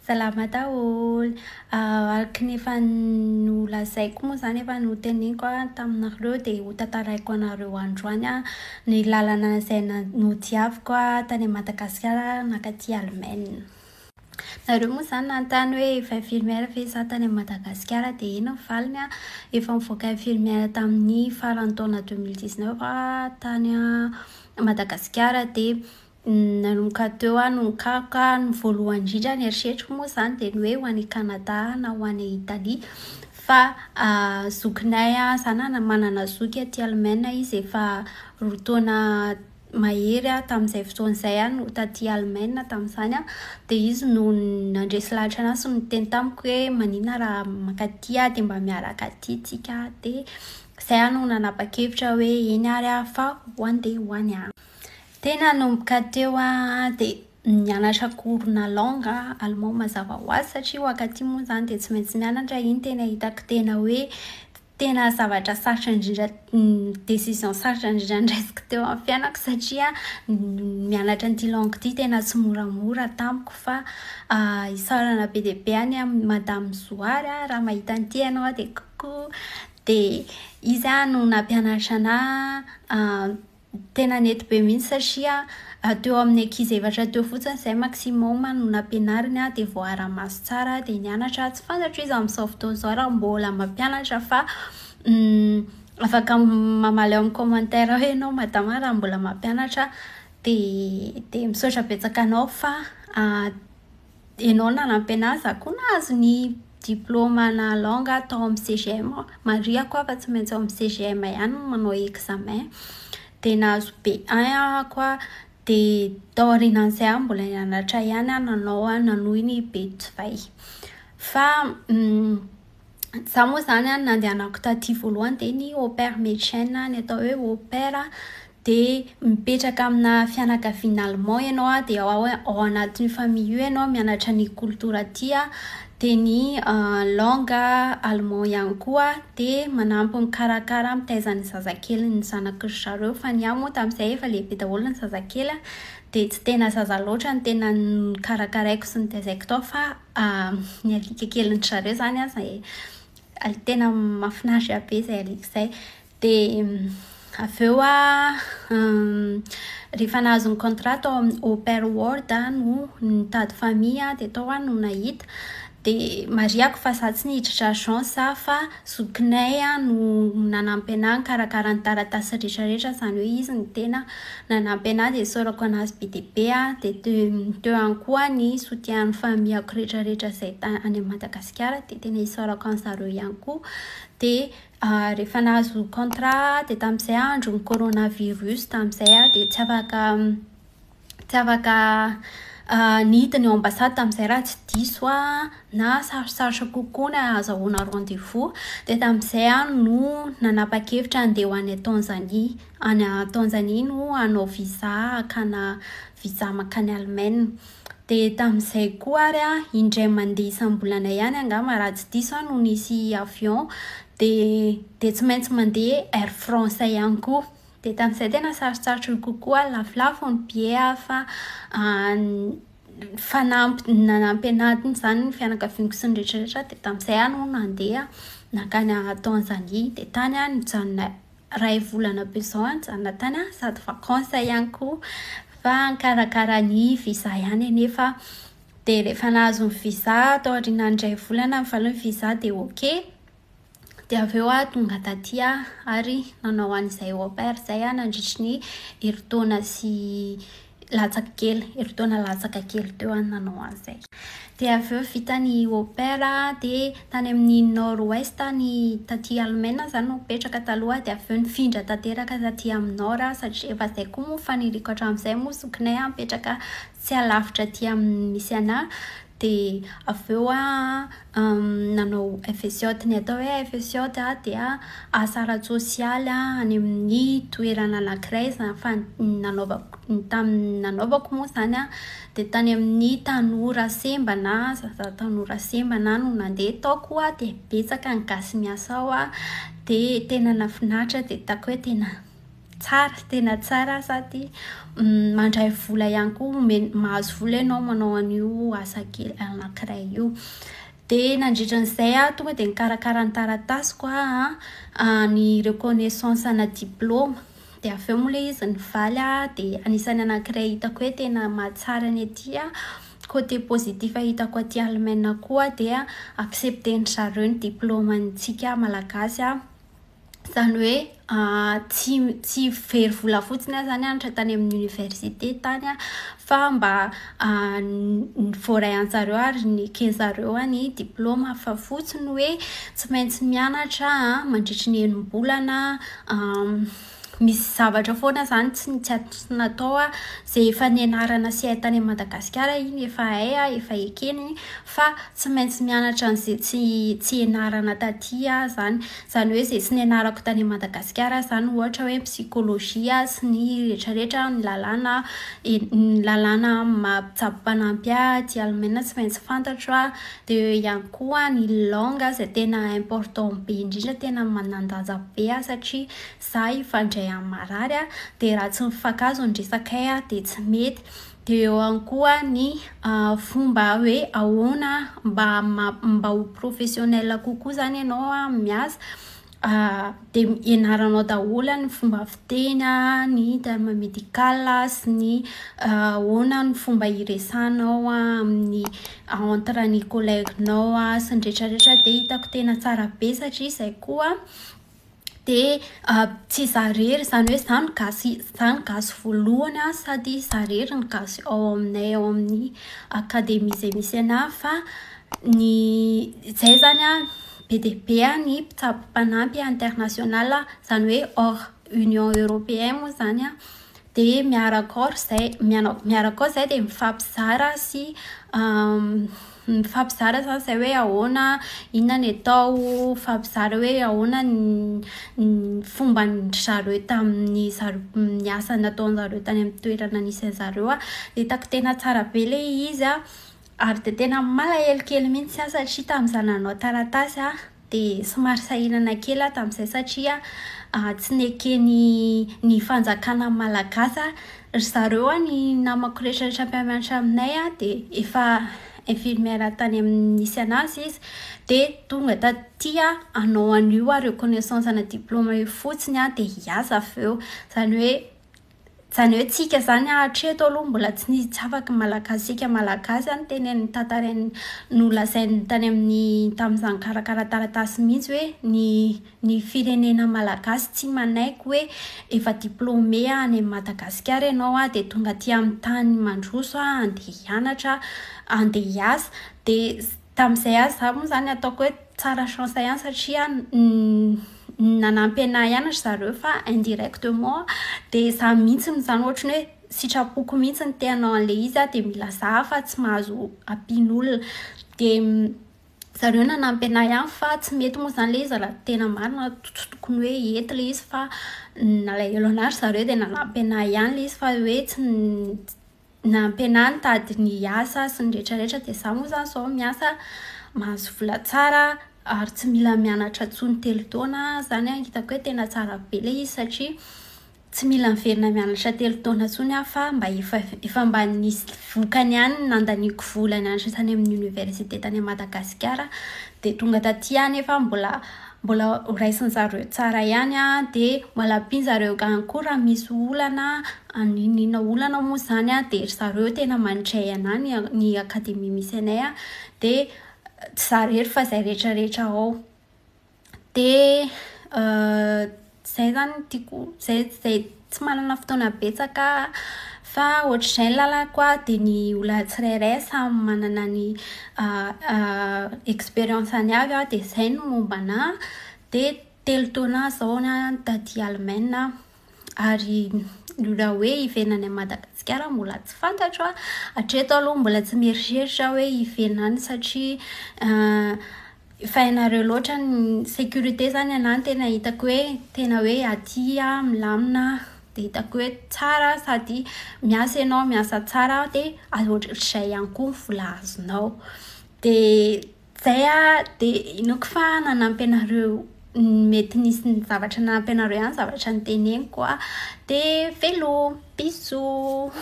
Salama daholo. Araka ny efa nolazaiko moa zany efa noteneniko taminareo dia ho tantaraiko anareo androany ny lalana izay nodiaviko tany Madagasikara nakaty Allemagne. Nareo moa zany nanontany hoe efa infirmière ve izaho tany Madagasikara dia ino ny valiny efa nivoaka infirmière tamin'ny faran'ny taona 2019 tany Madagasikara dia nanomboka teo nonikaka ny voalohany indrindra ny eritreritro moa zany dia ny hoe ho any Canada na ho any Italia fa zokinay zany manana zoky aty Allemagne izy efa roa taona mahery tamin'izay fotoan'izay no taty Allemagne tamin'izany dia izy no nandresy lahatra anazy sy niteny tamiko hoe maninona raha makaty dia mba miaraka aty tsika dia izay no nanapa-kevitra hoe eny ary fa hoany dia hoany tena nanomboka teo dia nianatra korona langue allemand mazava ho azy satria wakaty moa zany dia tsy maintsy mianatra iny tena hitako tena hoe tena zavatra sarotra indrindra décision sarotra indrindra ndraisiko teo amin'ny fiainako satria mianatra an'ity langue ity tena tsy moramora tamiko fa isarana be dia be any madame Zoary raha mahita an'ity ianao dia coucou dia izy no nampianatra anahy tena nety be mihitsy satria teo amin'ny ankizy efatra teo fotsiny izay maximum no nampianariny dia voara-maso tsara dia nianatra tsy fantatro izy amin'izao fotoana izao raha mbola mampianatra fa afaka mamaly amin'ny commentaire hoe ianao madama raha mbola mampianatra dia misaotra betsaka anao fa ianao nanampy anazy za koa nahazo ny diplôme na langue tao amin'ny CGM mariako fa tsy maintsy amin'ny CGM ihany manao examen dia nahazo B1 koa dia tao aorianan'izay mbola nianatra ihany nanohy ny B2 fa za moa zany nandehanako taty voalohany dia ny au pair médecin ny atao hoe au pair dia mipetraka amina fianakaviana allemand ianao dia ao anatin'ny famille io ianao mianatra ny kultura aty dia ny langue allemand ihany koa dia manampy mikarakara mitaiza ny zazakely ny zanak'ry zareo fa ny moa tamin'izay efa lehibe daholo ny zazakely dia tsy tena zaza loatra ny tena karakaraiko sy nitaizaiko tao fa ny alika kely ny zareo zany izay tena mahafinaritra be izay alika izay dia avy eo rehefa nahazo ny contrat tao amin'ny au pair world no nitady famille dia tao no nahita dia mariako fa za tsy nihiditra chance fa zokinay no nanampy anahy karakara ny taratasy rehetrarehetra izany hoe izy ny tena nanampy anahy dia saorako anazy be dia be dia teo ihany koa ny soutien ny familleako rehetrarehetra izay any Madagasikara dia tena isaorako an'zareo ihany koa dia rehefa nahazo contrat dia tamin'izay andro ny coronavirus tamin'izay dia tsy afaka nihita ny ambasady tamin'izay raha tsy diso na sarosarotra kokoa na azahoana rendez-vous dia tamin'izay no nanapa-kevitra andeha ho any Tanzanie Tanzanie no hanao visa akana visa makany Allemagne dia tamin'izay koa ary indray mandeha isam-bolana ihany angamba raha tsy diso no nisy avion dia tsy maintsy mandeha Air France ihany koa dia tamin'izay tena sarosarotra kokoa lafolafo ny billet fa nanampy anaty izany ny fianakavianako sy ny rehetrarehetra dia tamin'izay no nandeha nakany Tanzanie dia tany nijanona iray volana be izao nijanona tany sady vacances ihany koa fa nikarakara ny visa ihany nefa dia rehefa nahazo ny visa tao aorianan'ny iray volana mivalo ny visa dia ok dia avy eo tonga taty ary nanao an'izay au pair izay nandritry ny herintaona sy latsaka kely herintaona latsaka kely teo nanao an'izay dia avy eo vita ny au pair dia tany amin'ny nord-ouest ny taty Allemagne zany no mipetraka taloha dia avy eo nifindra tanteraka taty amin'ny nord satria efa izay koa moa faniriko hatramin'izay moa zokinay mipetraka tsy alavitra aty amin'ny misy anahy dia avy eo nanao FSJ ny atao hoe FSJ dia asa ara-tsosialy any amin'ny toerana anankiray fa nanaovako moa zany dia tany amin'ny tanora sembana tanora sembana no nandeha tao koa dia betsaka ny gasy miasa ao dia tena nafinaritra dia hitako hoe tena tsara, tena tsara sady mandray vola ihany koa, mahazo vola ianao manao an'io asa kely anankiray io. Dia nandritran'izay tonga dia nikarakara ny taratasy koa ny reconnaissance ana diplôma. Dia avy eo moa ilay izy nivaly dia anisan'ny anankiray hitako hoe tena mahatsara ny aty côté positif hitako aty Allemagne koa dia accepter ny zareo ny diplômantsika malagasy zany hoe tsy very vola fotsiny zany anatra tany amin'ny université tany fa mba voaray anjareo ary ny kezareo ny diplôma fa fotsiny hoe tsy maintsy mianatra mandritry ny enim-bolana. Misy zavatra foana zany tsy natao zay efa nianarana sy hay tany Madagasikara iny efa hay efa ekeny fa tsy maintsy mianatra an'izay tsy ianarana taty zany hoe zay tsy nianarako tany Madagasikara zany ohatra hoe psychologie sy ny rehetrarehetra ny lalàna mampitsabo-panampy aty Allemagne tsy maintsy fantatro dia ihany koa ny langue zay tena important be indrindra tena manandanja be satria za ifandray amin'ny marary dia raha tsy mifankazo ny resakay dia tsy mety. Dia eo ihany koa ny fomba hoe ahoana mba ho professionnel kokoa zany ianao miasa dia ianaranao daholo ny fomba fiteny ny terme médical sy ny ahoana ny fomba iresanao amin'ny entre ny collèguenao sy ny rehetrarehetra dia hitako tena tsara be satria izay koa dia tsy zarery zany hoe zany gasy voalohany sady zarery ny gasy ao aminay ao amin'ny akademia izay misy fa ny izay zany be dia be ny mpitsabo-panampy international zany hoe hors Union Européenne moa zany dia miaraka zay dia mifampizara sy mifampizara zany izay hoe ahoana inona ny atao fampizara hoe ahoana ny fomba ny zareo tamin'ny ny asa nataon'zareo tany amin'ny toerana nisy zareo dia hitako tena tsara be ilay izy ary dia tena malahelo kely mihitsy satria tamin'izaho nanao taratasy dia somary sahinana kely tamin'izay satria tsy nekeny ny fanjakana malagasy zareo ny namako rehetrarehetra mpianatra aminay dia efa infirmière tany amin'ny nisy anazy izy dia tonga taty anao an'io reconnaissance ana diplôma io fotsiny dia hiasa avy eo zany hoe tsika zany hatreto aloha mbola tsy afaka malagasika malagasy tenen'ny tantarainy nolazainy tany amin'ny tamin'izany karakara taratasy mihitsy hoe ny firenena malagasy tsy manaiky hoe efa diplômé any Madagasikara ianao dia tonga aty amin'ny tany mandroso andeha hianatra andeha hiasa dia tamin'izay za moa zany ataoko hoe tsara chance ihany satria nanampy anahy hianatra zareo fa indirectement dia za mihitsy zany ohatrany hoe sitrapoko mihitsy ny teanao an'ilay izy dia mila za fa tsy mahazo ampian'olona dia zareo nanampy anahy ihany fa tsy mety moa zany ilay izy raha tena marina tokony hoe ety ilay izy fa nalahelo anazy zareo dia nanampy anahy ihany ilay izy fa hoe tsy nampy anahy nitady ny asa sy ny rehetrarehetra dia za moa zany zao miasa mahazo vola tsara ary tsy mila mianatra tsony 3 taona zany hitako hoe tena tsara be ilay izy satria tsy mila miverina mianatra 3 taona tsony fa mba efa mba nisy vokany ihany nandaniako vola nianatra tany amin'ny université tany Madagasikara dia tonga taty nefa mbola raisin'zareo tsara ihany dia malapiny zareo koa raha misy olana ninina olana moa zany dia zareo tena mandray anahy ny akademia misy anay dia zarery fa zay rehetrarehetra ao dia zay zany tiako zay tsy manana fotoana betsaka fa ohatr'izay lalako dia ny olona tsirairay samy manana ny expérience any avy dia zay no mombana dia 3 taona zao taty Allemagne ary raha hoe hivenany Madagasikara mbola tsy fantatro hatreto aloha mbola tsy mieritreritra hoe hivenany satria fa ianareo loatra ny sécurité zany anany tena hitako hoe tena hoe aty milamina dia hitako hoe tsara sady miasa ianao miasa tsara dia ohatr'izay ihany koa vola azonao dia zay dia inoko fa nanampy anareo mety nisy ny zavatra nampianareo ihany zavatra ny teneniko a dia veloma bisous